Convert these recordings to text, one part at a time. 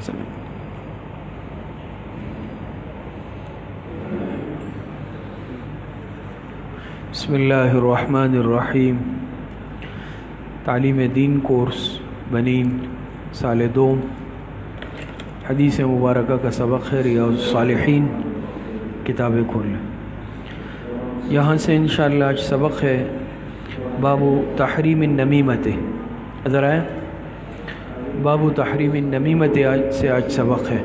وسلم۔ بسم اللہ الرحمن الرحیم۔ تعلیم دین کورس بنین سال دوم، حدیث مبارکہ کا سبق ہے ریاض الصالحین، کتاب کھول۔ یہاں سے انشاءاللہ آج سبق ہے باب تحریم النمیمت۔ ذرا باب تحریم النمیمت سے آج سبق ہے۔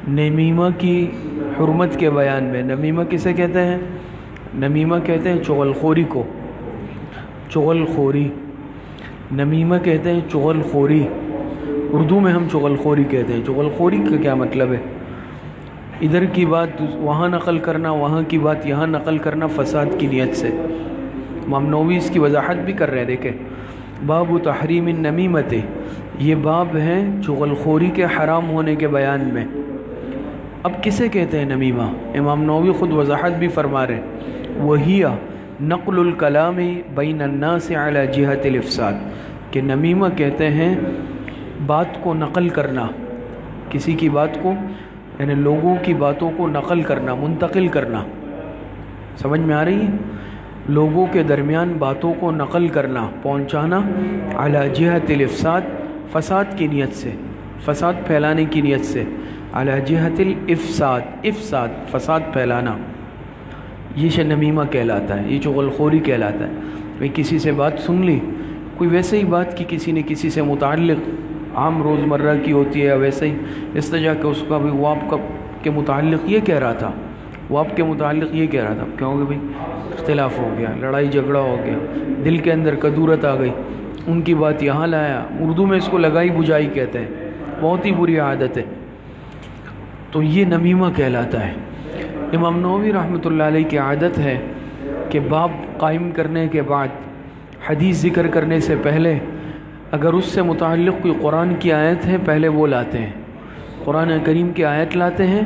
نمیمہ کی حرمت کے بیان میں۔ نمیمہ کسے کہتے ہیں؟ نمیمہ کہتے ہیں چغل خوری کو، چغل خوری۔ نمیمہ کہتے ہیں چغل خوری، اردو میں ہم چغل خوری کہتے ہیں۔ چغل خوری کا کیا مطلب ہے؟ ادھر کی بات وہاں نقل کرنا، وہاں کی بات یہاں نقل کرنا فساد کی نیت سے۔ امام نووی اس کی وضاحت بھی کر رہے ہیں، دیکھیں باب تحریم النمیمت، یہ باب ہے چغل خوری کے حرام ہونے کے بیان میں۔ اب کسے کہتے ہیں نمیمہ؟ امام نووی خود وضاحت بھی فرما رہے ہیں، وہی نقل الکلام بین الناس علی جہت الافساد، کہ نمیمہ کہتے ہیں بات کو نقل کرنا، کسی کی بات کو یعنی لوگوں کی باتوں کو نقل کرنا، منتقل کرنا۔ سمجھ میں آ رہی ہے؟ لوگوں کے درمیان باتوں کو نقل کرنا، پہنچانا، علی جہت الافساد، فساد کی نیت سے، فساد پھیلانے کی نیت سے، علی جہت الافساد، افساد فساد پھیلانا، یہ نمیمہ کہلاتا ہے، یہ چغل خوری کہلاتا ہے۔ بھئی کسی سے بات سن لی، کوئی ویسے ہی بات کی کسی نے کسی سے متعلق، عام روزمرہ کی ہوتی ہے، ویسے ہی استجا کہ اس کا بھی وہ آپ کے متعلق یہ کہہ رہا تھا، وہ آپ کے متعلق یہ کہہ رہا تھا، کیا ہو گیا بھئی؟ اختلاف ہو گیا، لڑائی جھگڑا ہو گیا، دل کے اندر کدورت آ گئی، ان کی بات یہاں لایا۔ اردو میں اس کو لگائی بجائی کہتے ہیں، بہت ہی بری عادت ہے، تو یہ نمیمہ کہلاتا ہے۔ امام نووی رحمۃ اللہ علیہ کی عادت ہے کہ باب قائم کرنے کے بعد حدیث ذکر کرنے سے پہلے اگر اس سے متعلق کوئی قرآن کی آیت ہے پہلے وہ لاتے ہیں، قرآن کریم کی آیت لاتے ہیں،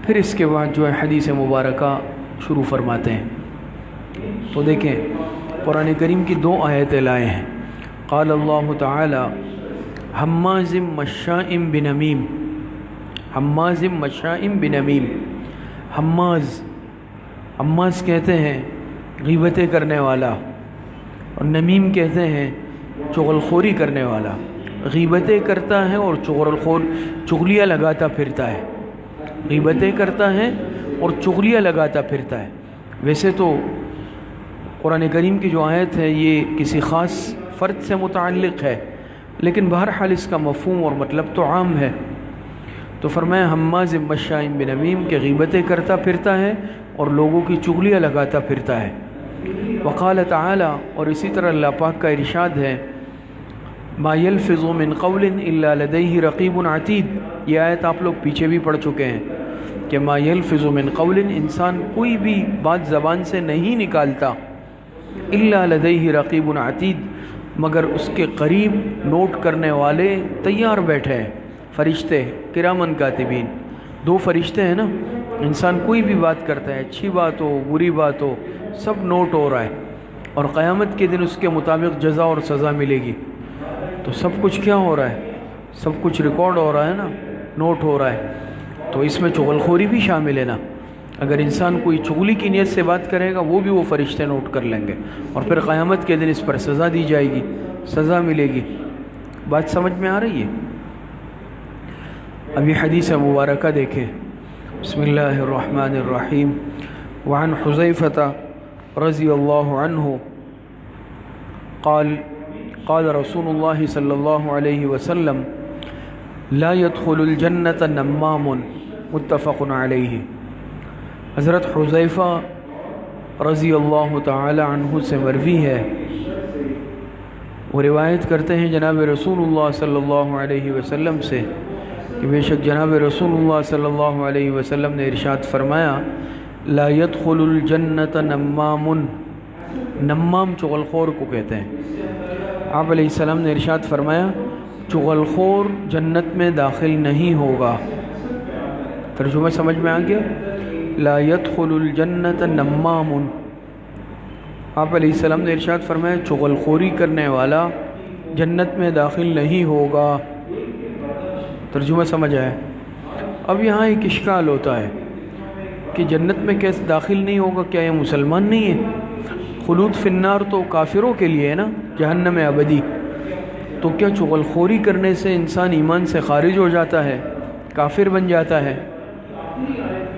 پھر اس کے بعد جو ہے حدیث مبارکہ شروع فرماتے ہیں۔ تو دیکھیں قرآن کریم کی دو آیتیں لائے ہیں۔ قال اللہ تعالی حماز مشاء بنمیم، حماز مشاء بنمیم۔ حماز کہتے ہیں غیبتیں کرنے والا، اور نمیم کہتے ہیں چغل خوری کرنے والا۔ غیبتیں کرتا ہے اور چغلیاں لگاتا پھرتا ہے، غیبتیں کرتا ہے اور چغلیاں لگاتا پھرتا ہے۔ ویسے تو قرآن کریم کی جو آیت ہے یہ کسی خاص فرد سے متعلق ہے، لیکن بہرحال اس کا مفہوم اور مطلب تو عام ہے۔ تو فرمایا حماز مشاء بنمیم، کہ غیبتیں کرتا پھرتا ہے اور لوگوں کی چغلیاں لگاتا پھرتا ہے۔ وقال تعالی، اور اسی طرح اللہ پاک کا ارشاد ہے، ما یلفظ من قول الا لدیہ رقیب عتید۔ یہ آیت آپ لوگ پیچھے بھی پڑھ چکے ہیں کہ ما یلفظ من قول، انسان کوئی بھی بات زبان سے نہیں نکالتا، الا لدیہ رقیب عتید، مگر اس کے قریب نوٹ کرنے والے تیار بیٹھے ہیں، فرشتے کرامن کاتبین۔ دو فرشتے ہیں نا، انسان کوئی بھی بات کرتا ہے، اچھی بات ہو بری بات ہو، سب نوٹ ہو رہا ہے، اور قیامت کے دن اس کے مطابق جزا اور سزا ملے گی۔ تو سب کچھ کیا ہو رہا ہے؟ سب کچھ ریکارڈ ہو رہا ہے نا، نوٹ ہو رہا ہے۔ تو اس میں چغل خوری بھی شامل ہے نا، اگر انسان کوئی چغلی کی نیت سے بات کرے گا وہ بھی وہ فرشتے نوٹ کر لیں گے، اور پھر قیامت کے دن اس پر سزا دی جائے گی، سزا ملے گی۔ بات سمجھ میں آ رہی ہے؟ ابھی حدیث مبارکہ دیکھیں۔ بسم اللہ الرحمن الرحیم۔ وعن حذیفۃ رضی اللہ عنہ قال قال رسول اللہ صلی اللہ علیہ وسلم لا يدخل الجنة نمام، متفق علیہ۔ حضرت حذیفہ رضی اللہ تعالی عنہ سے مروی ہے، وہ روایت کرتے ہیں جناب رسول اللہ صلی اللہ علیہ وسلم سے کہ بے شک جناب رسول اللہ صلی اللہ علیہ وسلم نے ارشاد فرمایا، لا يدخل الجنة نمام، نمام چغل خور کو کہتے ہیں۔ آپ علیہ السلام نے ارشاد فرمایا چغل خور جنت میں داخل نہیں ہوگا۔ ترجمہ سمجھ میں آ گیا؟ لا يدخل الجنة نمام، آپ علیہ السلام نے ارشاد فرمایا چغل خوری کرنے والا جنت میں داخل نہیں ہوگا۔ ترجمہ سمجھ آیا؟ اب یہاں ایک اشکال ہوتا ہے کہ جنت میں کیسے داخل نہیں ہوگا؟ کیا یہ مسلمان نہیں ہے؟ خلود فی النار تو کافروں کے لیے ہے نا، جہنم ابدی. تو کیا چغل خوری کرنے سے انسان ایمان سے خارج ہو جاتا ہے، کافر بن جاتا ہے؟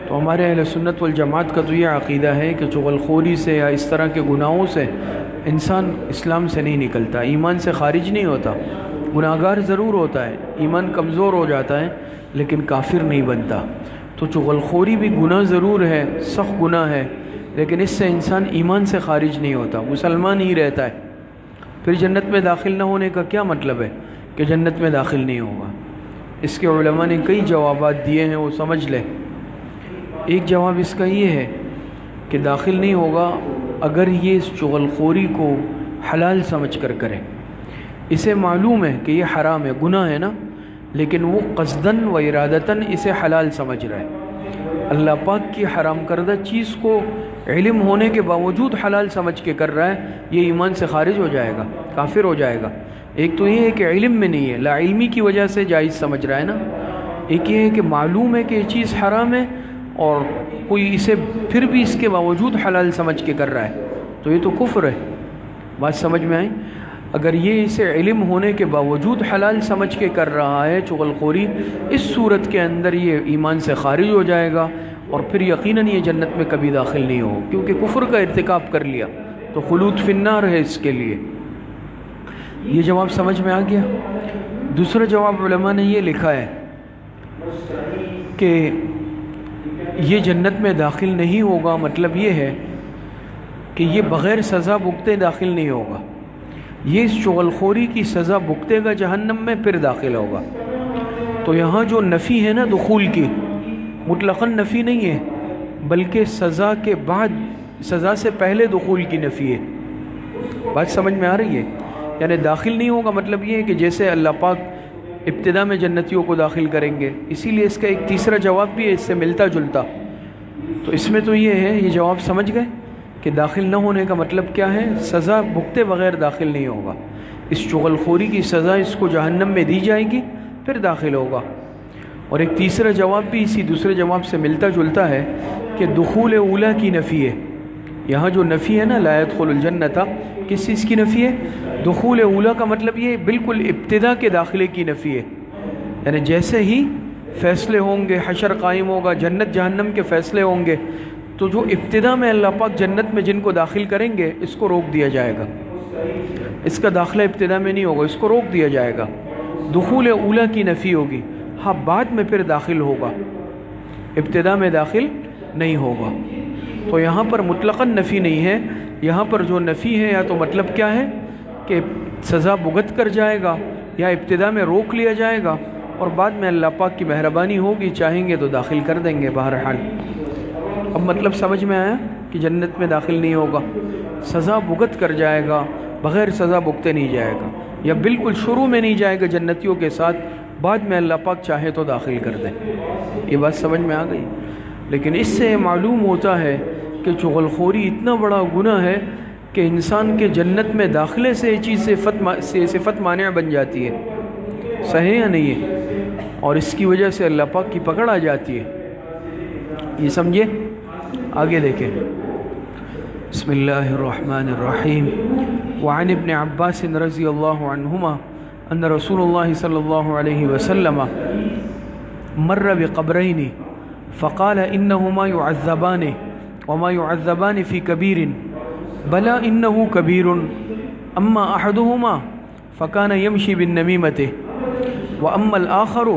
تو ہمارے اہل سنت والجماعت کا تو یہ عقیدہ ہے کہ چغل خوری سے یا اس طرح کے گناہوں سے انسان اسلام سے نہیں نکلتا، ایمان سے خارج نہیں ہوتا. گناہگار ضرور ہوتا ہے، ایمان کمزور ہو جاتا ہے، لیکن کافر نہیں بنتا. تو چغل خوری بھی گناہ ضرور ہے، سخت گناہ ہے، لیکن اس سے انسان ایمان سے خارج نہیں ہوتا، مسلمان ہی رہتا ہے. پھر جنت میں داخل نہ ہونے کا کیا مطلب ہے کہ جنت میں داخل نہیں ہوگا؟ اس کے علماء نے کئی جوابات دیے ہیں، وہ سمجھ لیں. ایک جواب اس کا یہ ہے کہ داخل نہیں ہوگا اگر یہ اس چغل خوری کو حلال سمجھ کر کرے. اسے معلوم ہے کہ یہ حرام ہے، گناہ ہے نا، لیکن وہ قصداً و ارادتاً اسے حلال سمجھ رہا ہے. اللہ پاک کی حرام کردہ چیز کو علم ہونے کے باوجود حلال سمجھ کے کر رہا ہے، یہ ایمان سے خارج ہو جائے گا، کافر ہو جائے گا. ایک تو یہ ہے کہ علم میں نہیں ہے، لا علمی کی وجہ سے جائز سمجھ رہا ہے نا. ایک یہ ہے کہ معلوم ہے کہ یہ چیز حرام ہے اور کوئی اسے پھر بھی اس کے باوجود حلال سمجھ کے کر رہا ہے، تو یہ تو کفر ہے. بات سمجھ میں آئی؟ اگر یہ اسے علم ہونے کے باوجود حلال سمجھ کے کر رہا ہے چغل خوری، اس صورت کے اندر یہ ایمان سے خارج ہو جائے گا اور پھر یقیناً یہ جنت میں کبھی داخل نہیں ہو، کیونکہ کفر کا ارتکاب کر لیا تو خلود فی النار ہے اس کے لیے. یہ جواب سمجھ میں آ گیا. دوسرا جواب علماء نے یہ لکھا ہے کہ یہ جنت میں داخل نہیں ہوگا، مطلب یہ ہے کہ یہ بغیر سزا بھگتے داخل نہیں ہوگا، یہ اس چغل خوری کی سزا بھگتے گا جہنم میں، پھر داخل ہوگا. تو یہاں جو نفی ہے نا دخول کی، مطلقاً نفی نہیں ہے، بلکہ سزا کے بعد، سزا سے پہلے دخول کی نفی ہے. بات سمجھ میں آ رہی ہے؟ یعنی داخل نہیں ہوگا مطلب یہ ہے کہ جیسے اللہ پاک ابتدا میں جنتیوں کو داخل کریں گے. اسی لیے اس کا ایک تیسرا جواب بھی ہے اس سے ملتا جلتا. تو اس میں تو یہ ہے، یہ جواب سمجھ گئے کہ داخل نہ ہونے کا مطلب کیا ہے؟ سزا بھگتے بغیر داخل نہیں ہوگا. اس چغل خوری کی سزا اس کو جہنم میں دی جائے گی، پھر داخل ہوگا. اور ایک تیسرا جواب بھی اسی دوسرے جواب سے ملتا جلتا ہے کہ دخول اولا کی نفی ہے. یہاں جو نفی ہے نا لا يدخل الجنت، کس چیز کی نفی ہے؟ دخول اولا کا مطلب یہ بالکل ابتدا کے داخلے کی نفی ہے. یعنی جیسے ہی فیصلے ہوں گے، حشر قائم ہوگا، جنت جہنم کے فیصلے ہوں گے، تو جو ابتدا میں اللہ پاک جنت میں جن کو داخل کریں گے اس کو روک دیا جائے گا. اس کا داخلہ ابتدا میں نہیں ہوگا، اس کو روک دیا جائے گا. دخول اولا کی نفی ہوگی. ہاں بعد میں پھر داخل ہوگا، ابتدا میں داخل نہیں ہوگا. تو یہاں پر مطلقاً نفی نہیں ہے. یہاں پر جو نفی ہے یا تو مطلب کیا ہے کہ سزا بھگت کر جائے گا، یا ابتدا میں روک لیا جائے گا اور بعد میں اللہ پاک کی مہربانی ہوگی، چاہیں گے تو داخل کر دیں گے. بہرحال اب مطلب سمجھ میں آیا کہ جنت میں داخل نہیں ہوگا، سزا بھگت کر جائے گا، بغیر سزا بھگتے نہیں جائے گا، یا بالکل شروع میں نہیں جائے گا جنتیوں کے ساتھ، بعد میں اللہ پاک چاہے تو داخل کر دیں. یہ بات سمجھ میں آ گئی. لیکن اس سے معلوم ہوتا ہے کہ چغل خوری اتنا بڑا گناہ ہے کہ انسان کے جنت میں داخلے سے یہ چیز صفت مانع بن جاتی ہے. صحیح یا نہیں ہے؟ اور اس کی وجہ سے اللہ پاک کی پکڑ آ جاتی ہے. یہ سمجھے؟ آگے دیکھیں. بسم اللہ الرحمن الرحیم. وعن ابن عباس رضی اللہ عنہما ان رسول اللہ صلی اللہ علیہ وسلم مر بقبرین فقال انہما يعذبان وما يعذبان في كبير بلا انه كبير اما احدهما فكان يمشي بالنميمة واما الاخر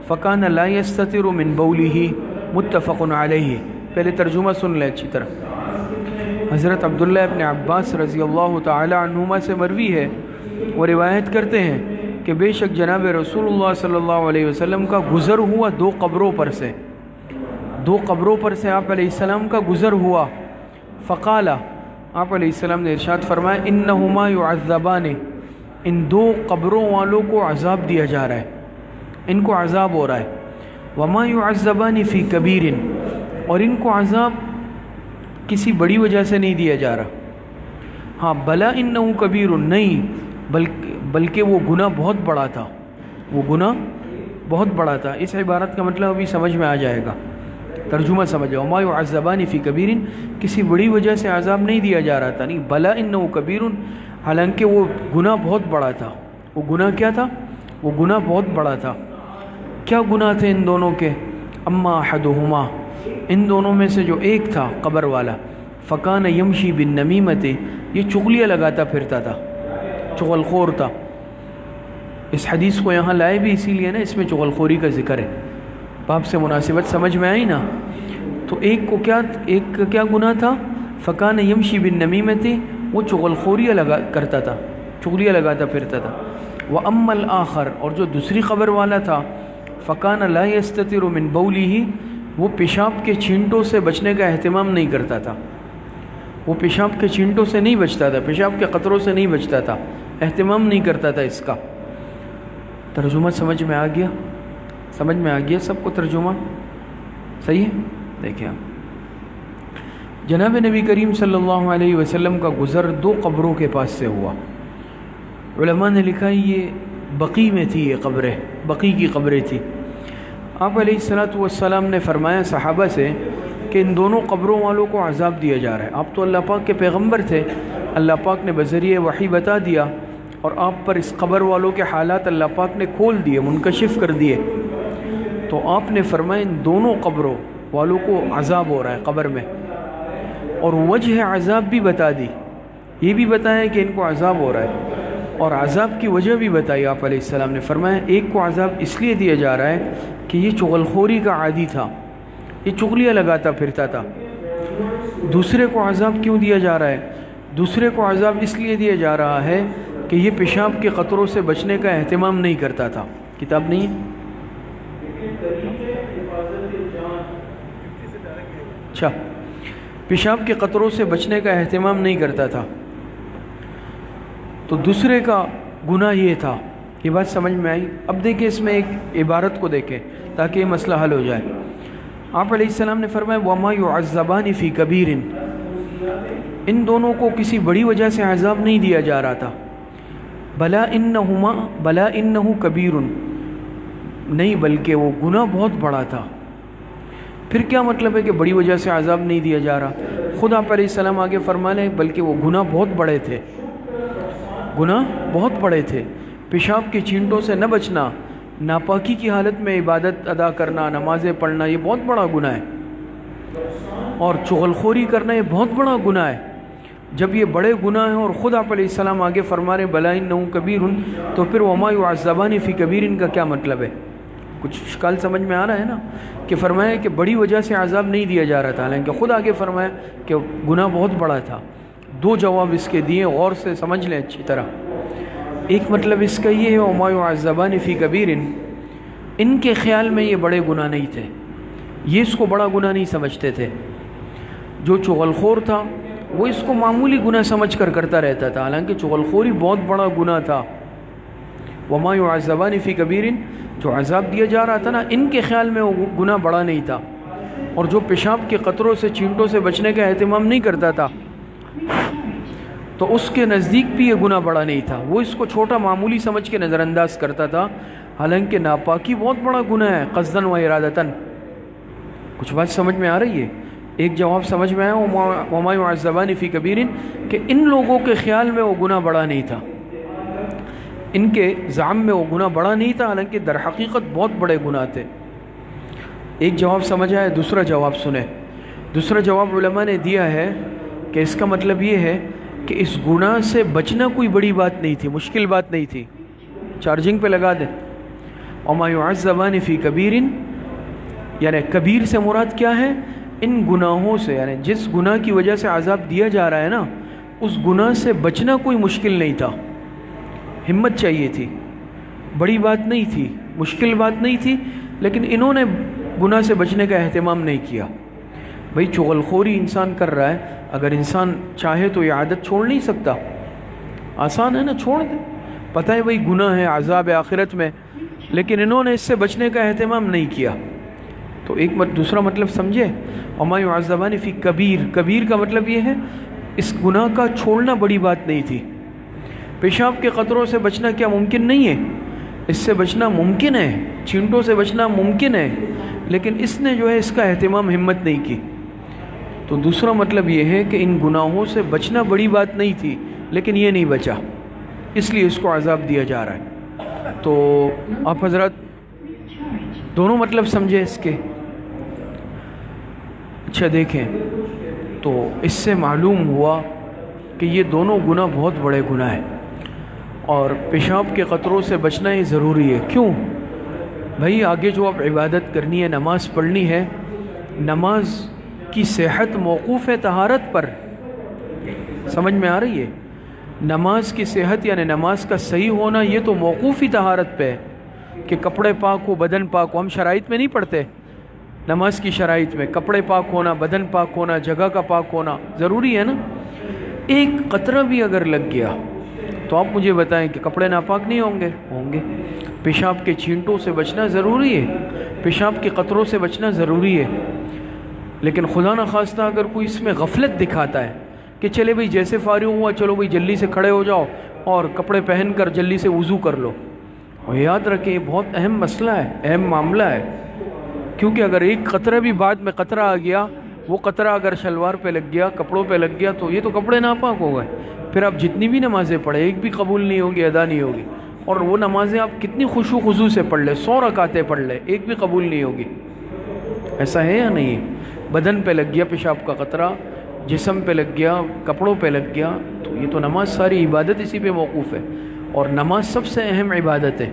فكان لا يستتر من بوله متفق علیہ. پہلے ترجمہ سن لیں اچھی طرح. حضرت عبداللہ ابن عباس رضی اللہ تعالی عنہما سے مروی ہے، وہ روایت کرتے ہیں کہ بے شک جناب رسول اللہ صلی اللہ علیہ وسلم کا گزر ہوا دو قبروں پر سے آپ علیہ السلام کا گزر ہوا. فقال، آپ علیہ السلام نے ارشاد فرمایا انہما يعذبان، ان دو قبروں والوں کو عذاب دیا جا رہا ہے، ان کو عذاب ہو رہا ہے. وما يعذبان فی کبیر، اور ان کو عذاب کسی بڑی وجہ سے نہیں دیا جا رہا. ہاں بلا انہو کبیر، نہیں بلکہ وہ گناہ بہت بڑا تھا، وہ گناہ بہت بڑا تھا. اس عبارت کا مطلب ابھی سمجھ میں آ جائے گا, ترجمہ سمجھ جاؤ. وما يعذبان فی کبیر, کسی بڑی وجہ سے عذاب نہیں دیا جا رہا تھا, نہیں. بلا انہ کبیر, حالانکہ وہ گناہ بہت بڑا تھا. وہ گناہ کیا تھا؟ وہ گناہ بہت بڑا تھا. کیا گناہ تھے ان دونوں کے؟ اما احدہما, ان دونوں میں سے جو ایک تھا قبر والا, فکان یمشی بالنمیمۃ, یہ چغلیاں لگاتا پھرتا تھا, چغل خور تھا. اس حدیث کو یہاں لائے بھی اسی لیے نا, اس میں چغل خوری کا ذکر ہے. باپ سے مناسبت سمجھ میں آئی نا. تو ایک کا کیا گناہ تھا؟ فکان یمشی بالنمیمۃ, وہ چغل خوریاں کرتا تھا, چغلیاں لگاتا پھرتا تھا. واما الاخر, اور جو دوسری قبر والا تھا, فکان لا یستتر من بولہ, وہ پیشاب کے چھینٹوں سے بچنے کا اہتمام نہیں کرتا تھا. وہ پیشاب کے چھینٹوں سے نہیں بچتا تھا, پیشاب کے قطروں سے نہیں بچتا تھا, اہتمام نہیں کرتا تھا اس کا. ترجمہ سمجھ میں آ گیا؟ سمجھ میں آ گیا سب کو ترجمہ؟ صحیح ہے. دیکھیں آپ, جناب نبی کریم صلی اللہ علیہ وسلم کا گزر 2 قبروں کے پاس سے ہوا. علماء نے لکھا یہ بقی میں تھی, یہ قبریں بقی کی قبریں تھی. آپ علیہ الصلوۃ والسلام نے فرمایا صحابہ سے کہ ان دونوں قبروں والوں کو عذاب دیا جا رہا ہے. آپ تو اللہ پاک کے پیغمبر تھے, اللہ پاک نے بذریعہ وحی بتا دیا, اور آپ پر اس قبر والوں کے حالات اللہ پاک نے کھول دیے, منکشف کر دیے. تو آپ نے فرمایا ان دونوں قبروں والوں کو عذاب ہو رہا ہے قبر میں, اور وجہ عذاب بھی بتا دی. یہ بھی بتایا کہ ان کو عذاب ہو رہا ہے, اور عذاب کی وجہ بھی بتائی. آپ علیہ السلام نے فرمایا ایک کو عذاب اس لیے دیا جا رہا ہے کہ یہ چغل خوری کا عادی تھا, یہ چغلیاں لگاتا پھرتا تھا. دوسرے کو عذاب کیوں دیا جا رہا ہے؟ دوسرے کو عذاب اس لیے دیا جا رہا ہے کہ یہ پیشاب کے قطروں سے بچنے کا اہتمام نہیں کرتا تھا. کتاب نہیں ہے؟ اچھا, پیشاب کے قطروں سے بچنے کا اہتمام نہیں کرتا تھا, تو دوسرے کا گناہ یہ تھا. یہ بات سمجھ میں آئی؟ اب دیکھیں اس میں ایک عبارت کو دیکھیں تاکہ یہ مسئلہ حل ہو جائے. آپ علیہ السلام نے فرمایا وما يعذبان فی کبیر, ان دونوں کو کسی بڑی وجہ سے عذاب نہیں دیا جا رہا تھا. بلا انہ کبیر, نہیں بلکہ وہ گناہ بہت بڑا تھا. پھر کیا مطلب ہے کہ بڑی وجہ سے عذاب نہیں دیا جا رہا؟ خود آپ علیہ السلام آگے فرما لیں بلکہ وہ گناہ بہت بڑے تھے, گناہ بہت بڑے تھے. پیشاب کے چھینٹوں سے نہ بچنا, ناپاکی کی حالت میں عبادت ادا کرنا, نمازیں پڑھنا, یہ بہت بڑا گناہ ہے. اور چغل خوری کرنا یہ بہت بڑا گناہ ہے. جب یہ بڑے گناہ ہیں اور خود آپ علیہ السلام آگے فرما رہے بلا انہ کبیر, تو پھر وما يعذبان فی کبیر ان کا کیا مطلب ہے؟ کچھ اشکال سمجھ میں آ رہا ہے نا, کہ فرمایا کہ بڑی وجہ سے عذاب نہیں دیا جا رہا تھا, حالانکہ خود آگے فرمایا کہ گناہ بہت بڑا تھا. 2 جواب اس کے دیے, غور سے سمجھ لیں اچھی طرح. ایک مطلب اس کا یہ ہے وما يعذبان فی کبیر, ان کے خیال میں یہ بڑے گناہ نہیں تھے, یہ اس کو بڑا گناہ نہیں سمجھتے تھے. جو چغل خور تھا وہ اس کو معمولی گناہ سمجھ کر کرتا رہتا تھا, حالانکہ چغل خوری بہت بڑا گناہ تھا. وما يعذبان فی کبیر, جو عذاب دیا جا رہا تھا نا, ان کے خیال میں وہ گناہ بڑا نہیں تھا. اور جو پیشاب کے قطروں سے چھینٹوں سے بچنے کا اہتمام نہیں کرتا تھا, تو اس کے نزدیک بھی یہ گناہ بڑا نہیں تھا. وہ اس کو چھوٹا معمولی سمجھ کے نظر انداز کرتا تھا, حالانکہ ناپاکی بہت بڑا گناہ ہے, قصداً و ارادتاً. کچھ بات سمجھ میں آ رہی ہے؟ ایک جواب سمجھ میں آیا وما يعذبان فی کبیر, کہ ان لوگوں کے خیال میں وہ گناہ بڑا نہیں تھا, ان کے زعم میں وہ گناہ بڑا نہیں تھا, حالانکہ در حقیقت بہت بڑے گناہ تھے. ایک جواب سمجھ آیا. دوسرا جواب سنیں. دوسرا جواب علماء نے دیا ہے کہ اس کا مطلب یہ ہے کہ اس گناہ سے بچنا کوئی بڑی بات نہیں تھی, مشکل بات نہیں تھی. چارجنگ پہ لگا دیں. وما يعذبان فی کبیر, یعنی کبیر سے مراد کیا ہے؟ ان گناہوں سے, یعنی جس گناہ کی وجہ سے عذاب دیا جا رہا ہے نا, اس گناہ سے بچنا کوئی مشکل نہیں تھا. ہمت چاہیے تھی, بڑی بات نہیں تھی, مشکل بات نہیں تھی, لیکن انہوں نے گناہ سے بچنے کا اہتمام نہیں کیا. بھئی چغل خوری انسان کر رہا ہے, اگر انسان چاہے تو یہ عادت چھوڑ نہیں سکتا, آسان ہے نا, چھوڑ دے. پتہ ہے بھئی گناہ ہے, عذاب آخرت میں, لیکن انہوں نے اس سے بچنے کا اہتمام نہیں کیا. تو ایک دوسرا مطلب سمجھے, وما يعذبان فی کبیر, کبیر کا مطلب یہ ہے اس گناہ کا چھوڑنا بڑی بات نہیں تھی. پیشاب کے قطروں سے بچنا کیا ممکن نہیں ہے؟ اس سے بچنا ممکن ہے، چینٹوں سے بچنا ممکن ہے، لیکن اس نے جو ہے اس کا اہتمام ہمت نہیں کی۔ تو دوسرا مطلب یہ ہے کہ ان گناہوں سے بچنا بڑی بات نہیں تھی، لیکن یہ نہیں بچا، اس لیے اس کو عذاب دیا جا رہا ہے۔ تو آپ حضرات دونوں مطلب سمجھے اس کے؟ اچھا دیکھیں، تو اس سے معلوم ہوا کہ یہ دونوں گناہ بہت بڑے گناہ ہیں، اور پیشاب کے قطروں سے بچنا یہ ضروری ہے۔ کیوں بھائی؟ آگے جو اب عبادت کرنی ہے، نماز پڑھنی ہے، نماز کی صحت موقوف ہے طہارت پر۔ سمجھ میں آ رہی ہے؟ نماز کی صحت یعنی نماز کا صحیح ہونا یہ تو موقوف ہی طہارت پہ ہے کہ کپڑے پاک ہو، بدن پاک ہو۔ ہم شرائط میں نہیں پڑھتے، نماز کی شرائط میں کپڑے پاک ہونا، بدن پاک ہونا، جگہ کا پاک ہونا ضروری ہے نا۔ ایک قطرہ بھی اگر لگ گیا تو آپ مجھے بتائیں کہ کپڑے ناپاک نہیں ہوں گے؟ ہوں گے۔ پیشاب کے چھینٹوں سے بچنا ضروری ہے، پیشاب کے قطروں سے بچنا ضروری ہے، لیکن خدا نخواستہ اگر کوئی اس میں غفلت دکھاتا ہے کہ چلے بھائی جیسے فارغ ہوا چلو بھائی جلدی سے کھڑے ہو جاؤ اور کپڑے پہن کر جلدی سے وضو کر لو، اور یاد رکھیں یہ بہت اہم مسئلہ ہے، اہم معاملہ ہے، کیونکہ اگر ایک قطرہ بھی بعد میں قطرہ آ گیا، وہ قطرہ اگر شلوار پہ لگ گیا، کپڑوں پہ لگ گیا، تو یہ تو کپڑے ناپاک ہو گئے، پھر آپ جتنی بھی نمازیں پڑھیں ایک بھی قبول نہیں ہوگی، ادا نہیں ہوگی، اور وہ نمازیں آپ کتنی خشوع و خضوع سے پڑھ لیں، 100 رکعتیں پڑھ لیں، ایک بھی قبول نہیں ہوگی۔ ایسا ہے یا نہیں؟ بدن پہ لگ گیا پیشاب کا قطرہ، جسم پہ لگ گیا، کپڑوں پہ لگ گیا، تو یہ تو نماز ساری عبادت اسی پہ موقوف ہے، اور نماز سب سے اہم عبادت ہے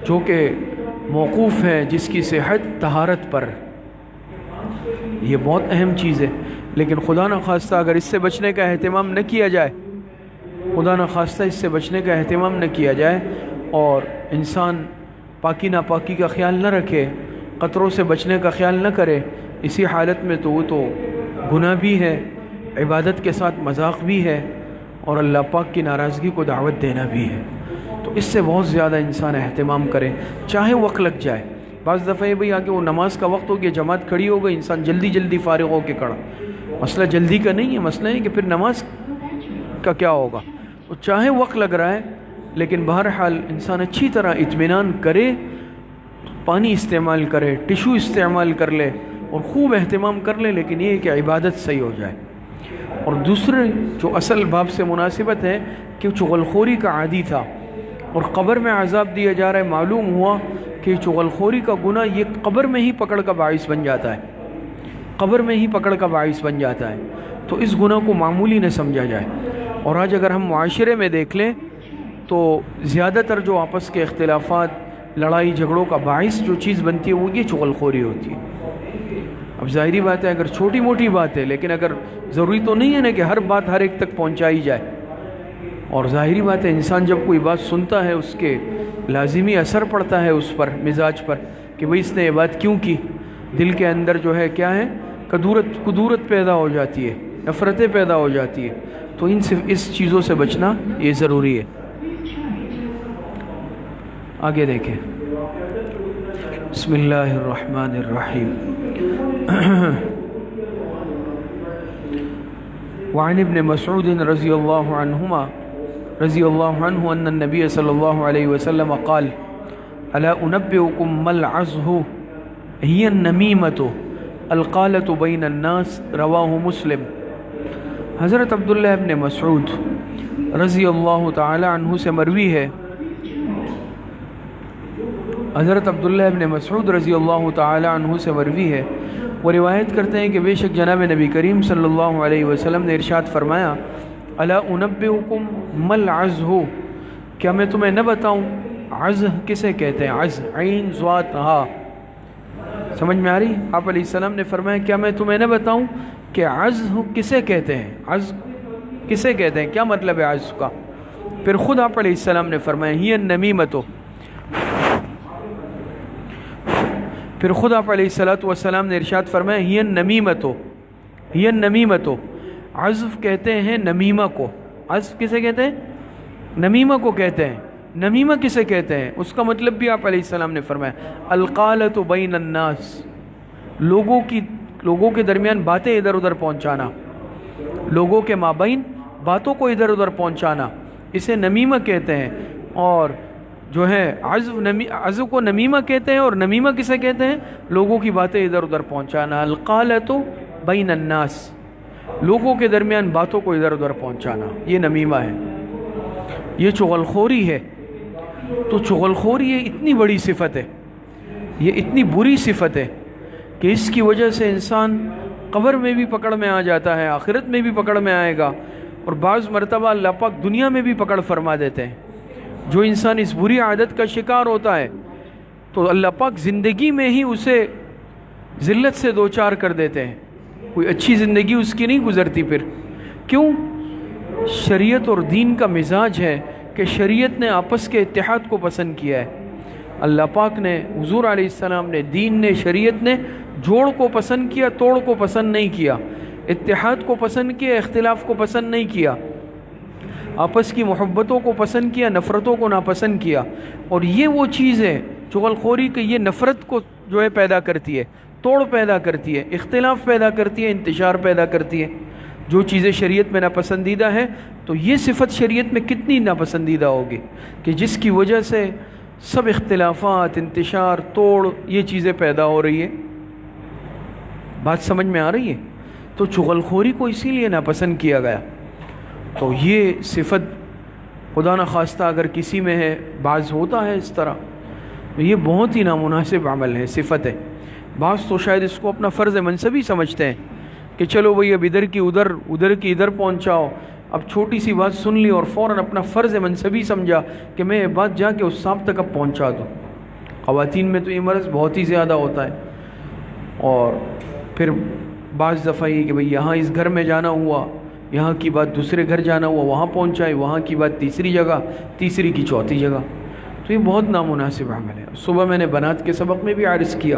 جو کہ موقوف ہے جس کی صحت طہارت پر، یہ بہت اہم چیز ہے۔ لیکن خدا نخواستہ اگر اس سے بچنے کا اہتمام نہ کیا جائے، خدا نخواستہ اس سے بچنے کا اہتمام نہ کیا جائے، اور انسان پاکی ناپاکی کا خیال نہ رکھے، قطروں سے بچنے کا خیال نہ کرے، اسی حالت میں تو وہ تو گناہ بھی ہے، عبادت کے ساتھ مذاق بھی ہے، اور اللہ پاک کی ناراضگی کو دعوت دینا بھی ہے۔ تو اس سے بہت زیادہ انسان اہتمام کرے، چاہے وقت لگ جائے۔ بعض دفعہ بھئی آگے وہ نماز کا وقت ہو گیا، جماعت کھڑی ہو گئی، انسان جلدی جلدی فارغ ہو کے کھڑا، مسئلہ جلدی کا نہیں ہے، مسئلہ ہے کہ پھر نماز کا کیا ہوگا۔ تو چاہے وقت لگ رہا ہے، لیکن بہرحال انسان اچھی طرح اطمینان کرے، پانی استعمال کرے، ٹشو استعمال کر لے، اور خوب اہتمام کر لے، لیکن یہ کہ عبادت صحیح ہو جائے۔ اور دوسرے جو اصل باب سے مناسبت ہے کہ چغلخوری کا عادی تھا اور قبر میں عذاب دیا جا رہا ہے، معلوم ہوا کہ چغلخوری کا گناہ یہ قبر میں ہی پکڑ کا باعث بن جاتا ہے، قبر میں ہی پکڑ کا باعث بن جاتا ہے، تو اس گناہ کو معمولی نہ سمجھا جائے۔ اور آج اگر ہم معاشرے میں دیکھ لیں تو زیادہ تر جو آپس کے اختلافات، لڑائی جھگڑوں کا باعث جو چیز بنتی ہے وہ یہ چغلخوری ہوتی ہے۔ اب ظاہری بات ہے اگر چھوٹی موٹی بات ہے، لیکن اگر ضروری تو نہیں ہے نا کہ ہر بات ہر ایک تک پہنچائی جائے، اور ظاہری بات ہے انسان جب کوئی بات سنتا ہے اس کے لازمی اثر پڑتا ہے اس پر، مزاج پر، کہ بھئی اس نے یہ بات کیوں کی، دل کے اندر جو ہے کیا ہے، کدورت پیدا ہو جاتی ہے، نفرتیں پیدا ہو جاتی ہے، تو اس چیزوں سے بچنا یہ ضروری ہے۔ آگے دیکھیں، بسم اللہ الرحمن الرحیم۔ وعن ابن مسعود رضی اللہ عنہ ان النبی صلی اللہ علیہ وسلم قال الا انبئکم ما العزہ هي النمیمة القالة بین الناس، رواہ مسلم۔ حضرت عبداللہ ابن مسعود رضی اللہ تعالی عنہ سے مروی ہے، حضرت عبداللہ ابن مسعود رضی اللہ تعالی عنہ سے مروی ہے، وہ روایت کرتے ہیں کہ بے شک جناب نبی کریم صلی اللہ علیہ وسلم نے ارشاد فرمایا، الا انبئکم ما العزہ، کیا میں تمہیں نہ بتاؤں، عزہ کسے کہتے ہیں، عزہ عین ضاد ہا، سمجھ میں آ رہی؟ آپ علیہ السلام نے فرمایا کیا میں تمہیں نہ بتاؤں کہ عزہ کسے کہتے ہیں، عزہ کسے کہتے ہیں، کیا مطلب ہے عزہ کا؟ پھر خود آپ علیہ السلام نے فرمایا ہی النمیمۃ، پھر خود آپ علیہ السلام نے ارشاد فرمایا ہی النمیمۃ، ہی النمیمۃ، عزف کہتے ہیں نمیمہ کو، عزف کسے کہتے ہیں؟ نمیمہ کو کہتے ہیں۔ نمیمہ کسے کہتے ہیں اس کا مطلب بھی آپ علیہ السلام نے فرمایا القالۃ بین الناس، لوگوں کے درمیان باتیں ادھر ادھر پہنچانا، لوگوں کے مابین باتوں کو ادھر ادھر پہنچانا، اسے نمیمہ کہتے ہیں۔ اور جو ہے عزو کو نمیمہ کہتے ہیں، اور نمیمہ کسے کہتے ہیں؟ لوگوں کی باتیں ادھر ادھر پہنچانا، القالۃ بین الناس، لوگوں کے درمیان باتوں کو ادھر ادھر پہنچانا، یہ نمیمہ ہے، یہ چغل خوری ہے۔ تو چغل خوری یہ اتنی بڑی صفت ہے، یہ اتنی بری صفت ہے کہ اس کی وجہ سے انسان قبر میں بھی پکڑ میں آ جاتا ہے، آخرت میں بھی پکڑ میں آئے گا، اور بعض مرتبہ اللہ پاک دنیا میں بھی پکڑ فرما دیتے ہیں۔ جو انسان اس بری عادت کا شکار ہوتا ہے تو اللہ پاک زندگی میں ہی اسے ذلت سے دوچار کر دیتے ہیں، کوئی اچھی زندگی اس کی نہیں گزرتی پھر۔ کیوں؟ شریعت اور دین کا مزاج ہے کہ شریعت نے آپس کے اتحاد کو پسند کیا ہے، اللہ پاک نے، حضور علیہ السلام نے، دین نے، شریعت نے جوڑ کو پسند کیا، توڑ کو پسند نہیں کیا، اتحاد کو پسند کیا، اختلاف کو پسند نہیں کیا، آپس کی محبتوں کو پسند کیا، نفرتوں کو ناپسند کیا۔ اور یہ وہ چیز ہے چغل خوری کہ یہ نفرت کو جو ہے پیدا کرتی ہے، توڑ پیدا کرتی ہے، اختلاف پیدا کرتی ہے، انتشار پیدا کرتی ہے۔ جو چیزیں شریعت میں ناپسندیدہ ہے تو یہ صفت شریعت میں کتنی ناپسندیدہ ہوگی کہ جس کی وجہ سے سب اختلافات، انتشار، توڑ، یہ چیزیں پیدا ہو رہی ہے۔ بات سمجھ میں آ رہی ہے؟ تو چغل خوری کو اسی لیے ناپسند کیا گیا۔ تو یہ صفت خدا نخواستہ اگر کسی میں ہے، بعض ہوتا ہے اس طرح، تو یہ بہت ہی نامناسب عمل ہے، صفت ہے۔ بعض تو شاید اس کو اپنا فرض منصبی سمجھتے ہیں کہ چلو بھئی اب ادھر کی ادھر، ادھر کی ادھر پہنچاؤ، اب چھوٹی سی بات سن لی اور فوراً اپنا فرض منصبی سمجھا کہ میں یہ بات جا کے اس صاحب تک اب پہنچا دوں۔ خواتین میں تو یہ مرض بہت ہی زیادہ ہوتا ہے۔ اور پھر بعض دفعہ یہ کہ بھئی یہاں اس گھر میں جانا ہوا، یہاں کی بات دوسرے گھر جانا ہوا، وہاں پہنچائے، وہاں کی بات تیسری جگہ، تیسری کی چوتھی جگہ۔ تو یہ بہت نامناسب عمل ہے۔ صبح میں نے بنات کے سبق میں بھی عرض کیا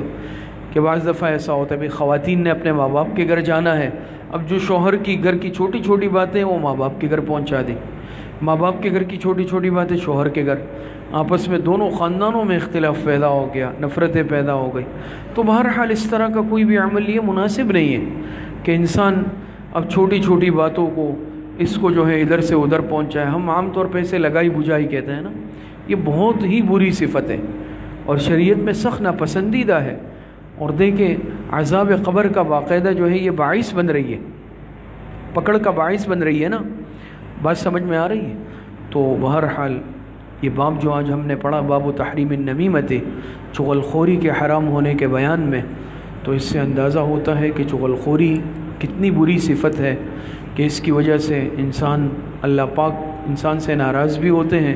کہ بعض دفعہ ایسا ہوتا ہے بھئی خواتین نے اپنے ماں باپ کے گھر جانا ہے، اب جو شوہر کی گھر کی چھوٹی چھوٹی باتیں وہ ماں باپ کے گھر پہنچا دیں، ماں باپ کے گھر کی چھوٹی چھوٹی باتیں شوہر کے گھر، آپس میں دونوں خاندانوں میں اختلاف پیدا ہو گیا، نفرتیں پیدا ہو گئی۔ تو بہرحال اس طرح کا کوئی بھی عمل یہ مناسب نہیں ہے کہ انسان اب چھوٹی چھوٹی باتوں کو، اس کو جو ہے ادھر سے ادھر پہنچائے۔ ہم عام طور پہ اسے لگائی بجھائی کہتے ہیں نا، یہ بہت ہی بری صفت ہے اور شریعت میں سخت ناپسندیدہ ہے۔ اور دیکھیں عذاب قبر کا باقاعدہ جو ہے یہ باعث بن رہی ہے، پکڑ کا باعث بن رہی ہے نا، بات سمجھ میں آ رہی ہے؟ تو بہرحال یہ باب جو آج ہم نے پڑھا، باب تحریم النمیمت، چغل خوری کے حرام ہونے کے بیان میں، تو اس سے اندازہ ہوتا ہے کہ چغل خوری کتنی بری صفت ہے کہ اس کی وجہ سے انسان، اللہ پاک انسان سے ناراض بھی ہوتے ہیں،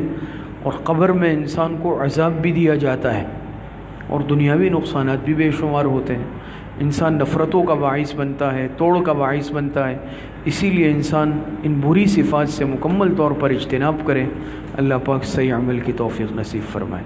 اور قبر میں انسان کو عذاب بھی دیا جاتا ہے، اور دنیاوی نقصانات بھی بے شمار ہوتے ہیں۔ انسان نفرتوں کا باعث بنتا ہے، توڑ کا باعث بنتا ہے۔ اسی لیے انسان ان بری صفات سے مکمل طور پر اجتناب کرے۔ اللہ پاک صحیح عمل کی توفیق نصیب فرمائے۔